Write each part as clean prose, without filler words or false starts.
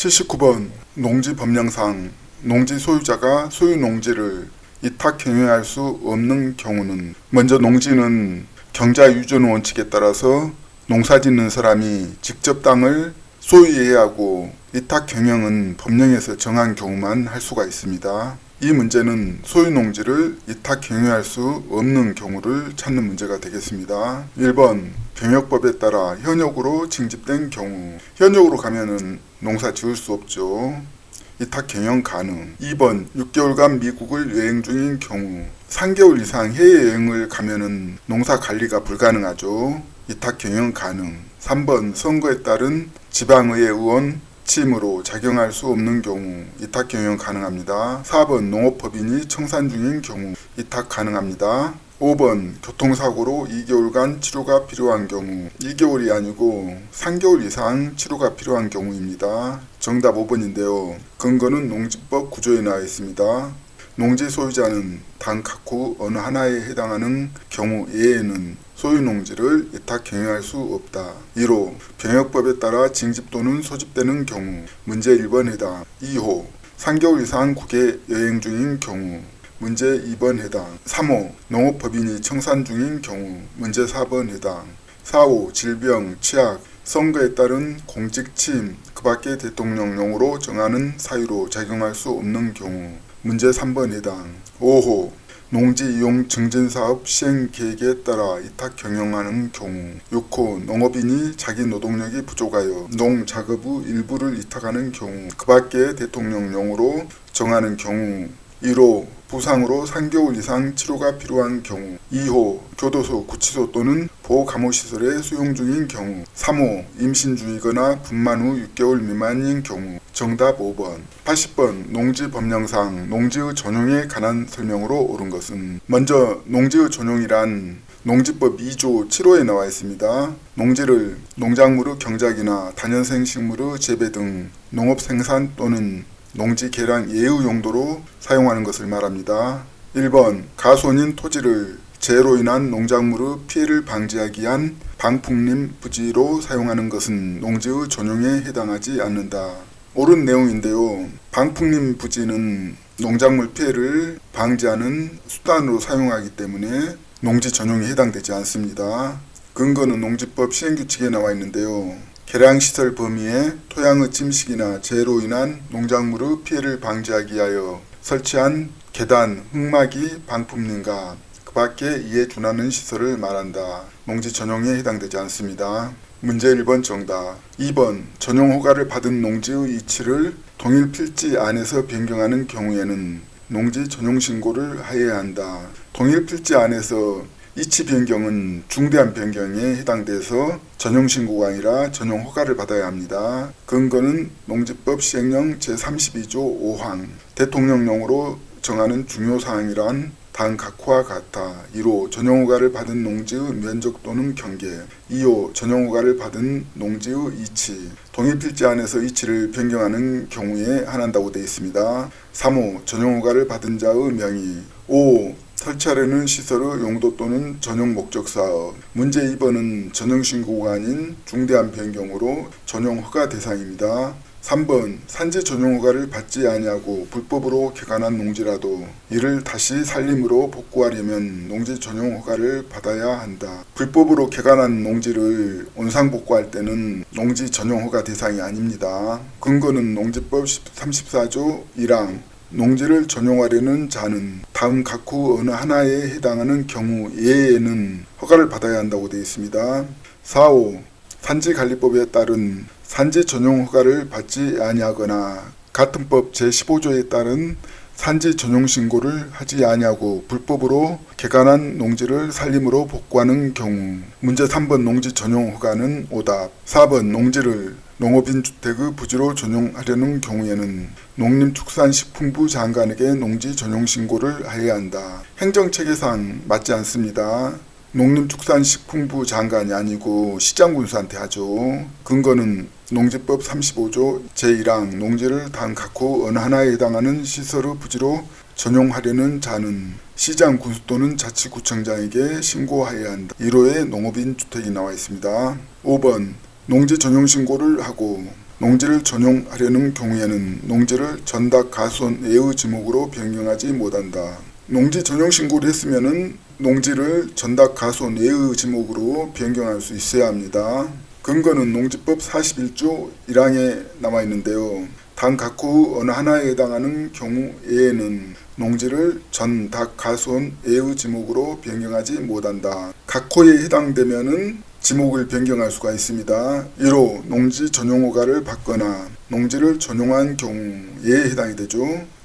79번 농지법령상 농지 소유자가 소유 농지를 이탁 경영할 수 없는 경우는, 먼저 농지는 경자 유전 원칙에 따라서 농사 짓는 사람이 직접 땅을 소유해야 하고 이탁 경영은 법령에서 정한 경우만 할 수가 있습니다. 이 문제는 소유 농지를 이탁 경영할 수 없는 경우를 찾는 문제가 되겠습니다. 1번 병역법에 따라 현역으로 징집된 경우, 현역으로 가면은 농사 지을 수 없죠. 이탁 경영 가능. 2번 6개월간 미국을 여행 중인 경우, 3개월 이상 해외여행을 가면은 농사 관리가 불가능하죠. 이탁 경영 가능. 3번 선거에 따른 지방의회 의원 취임으로 작용할 수 없는 경우 이탁 경영 가능합니다. 4번 농업법인이 청산 중인 경우 이탁 가능합니다. 5번 교통사고로 2개월간 치료가 필요한 경우, 2개월이 아니고 3개월 이상 치료가 필요한 경우입니다. 정답 5번인데요. 근거는 농지법 구조에 나와 있습니다. 농지 소유자는 단 각후 어느 하나에 해당하는 경우 예에는 소유 농지를 이탁 경영할 수 없다. 2호 병역법에 따라 징집 또는 소집되는 경우, 문제 1번 해당. 2호 3개월 이상 국외 여행 중인 경우, 문제 2번 해당. 3호 농업법인이 청산 중인 경우, 문제 4번 해당. 4호 질병, 취약, 선거에 따른 공직 취임, 그 밖에 대통령령으로 정하는 사유로 작용할 수 없는 경우, 문제 3번 해당. 5호 농지 이용 증진 사업 시행 계획에 따라 이탁 경영하는 경우. 6호 농업인이 자기 노동력이 부족하여 농작업의 일부를 이탁하는 경우, 그 밖에 대통령령으로 정하는 경우. 1호 부상으로 3개월 이상 치료가 필요한 경우. 2호 교도소, 구치소 또는 보호감호시설에 수용 중인 경우. 3호 임신 중이거나 분만 후 6개월 미만인 경우. 정답 5번. 80번 농지법령상 농지의 전용에 관한 설명으로 옳은 것은, 먼저 농지의 전용이란 농지법 2조 7호에 나와 있습니다. 농지를 농작물의 경작이나 다년생 식물의 재배 등 농업 생산 또는 농지 개량 예의 용도로 사용하는 것을 말합니다. 1번 가손인 토지를 재해로 인한 농작물의 피해를 방지하기 위한 방풍림 부지로 사용하는 것은 농지의 전용에 해당하지 않는다. 옳은 내용인데요. 방풍림 부지는 농작물 피해를 방지하는 수단으로 사용하기 때문에 농지 전용에 해당되지 않습니다. 근거는 농지법 시행규칙에 나와 있는데요. 개량시설 범위에 토양의 침식이나 재해로 인한 농작물의 피해를 방지하기 위하여 설치한 계단, 흙막이 방풍림과 그 밖에 이에 준하는 시설을 말한다. 농지 전용에 해당되지 않습니다. 문제 1번 정답. 2번 전용 허가를 받은 농지의 이치를 동일 필지 안에서 변경하는 경우에는 농지 전용 신고를 하여야 한다. 동일 필지 안에서 이치 변경은 중대한 변경에 해당돼서 전용 신고가 아니라 전용 허가를 받아야 합니다. 근거는 농지법 시행령 제32조 5항. 대통령령으로 정하는 중요사항이란 다음 각호와 같아. 1호 전용 허가를 받은 농지의 면적 또는 경계. 2호 전용 허가를 받은 농지의 이치. 동일 필지 안에서 이치를 변경하는 경우에 한한다고 되어 있습니다. 3호 전용 허가를 받은 자의 명의. 5호 설치하려는 시설의 용도 또는 전용 목적 사업. 문제 2번은 전용 신고가 아닌 중대한 변경으로 전용 허가 대상입니다. 3번 산지 전용 허가를 받지 아니하고 불법으로 개간한 농지라도 이를 다시 산림으로 복구하려면 농지 전용 허가를 받아야 한다. 불법으로 개간한 농지를 온상복구할 때는 농지 전용 허가 대상이 아닙니다. 근거는 농지법 34조 1항. 농지를 전용하려는 자는 다음 각후 어느 하나에 해당하는 경우 예에는 허가를 받아야 한다고 되어 있습니다. 4호 산지관리법에 따른 산지 전용 허가를 받지 아니하거나 같은 법 제15조에 따른 산지 전용 신고를 하지 아니하고 불법으로 개간한 농지를 산림으로 복구하는 경우. 문제 3번 농지 전용 허가는 오답. 4번 농지를 농업인 주택의 부지로 전용하려는 경우에는 농림축산식품부 장관에게 농지 전용 신고를 해야 한다. 행정체계상 맞지 않습니다. 농림축산식품부 장관이 아니고 시장군수한테 하죠. 근거는 농지법 35조 제1항. 농지를 단 각호 어느 하나에 해당하는 시설의 부지로 전용하려는 자는 시장 군수 또는 자치구청장에게 신고해야 한다. 1호에 농업인 주택이 나와 있습니다. 5번 농지 전용 신고를 하고 농지를 전용하려는 경우에는 농지를 전닭 가수원 예의 지목으로 변경하지 못한다. 농지 전용 신고를 했으면은 농지를 전닭 가수원 예의 지목으로 변경할 수 있어야 합니다. 근거는 농지법 41조 1항에 나와 있는데요. 단 각호 어느 하나에 해당하는 경우에는 농지를 전닭 가수원 예의 지목으로 변경하지 못한다. 각호에 해당되면은 지목을 변경할 수가 있습니다. 1호 농지 전용허가를 받거나 농지를 전용한 경우에 해당이 되죠.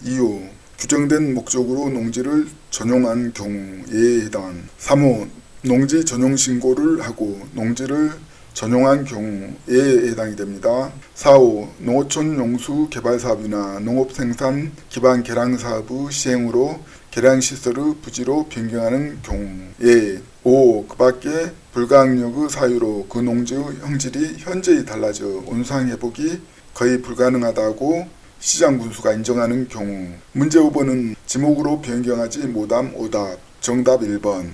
2호 규정된 목적으로 농지를 전용한 경우에 해당. 3호 농지 전용 신고를 하고 농지를 전용한 경우에 해당이 됩니다. 4호 농어촌 용수 개발 사업이나 농업 생산 기반 개량 사업의 시행으로 개량 시설의 부지로 변경하는 경우에 5. 그 밖에 불가항력의 사유로 그 농지의 형질이 현저히 달라져 온상 회복이 거의 불가능하다고 시장 군수가 인정하는 경우. 문제 5번은 지목으로 변경하지 못함 오답. 정답 1번.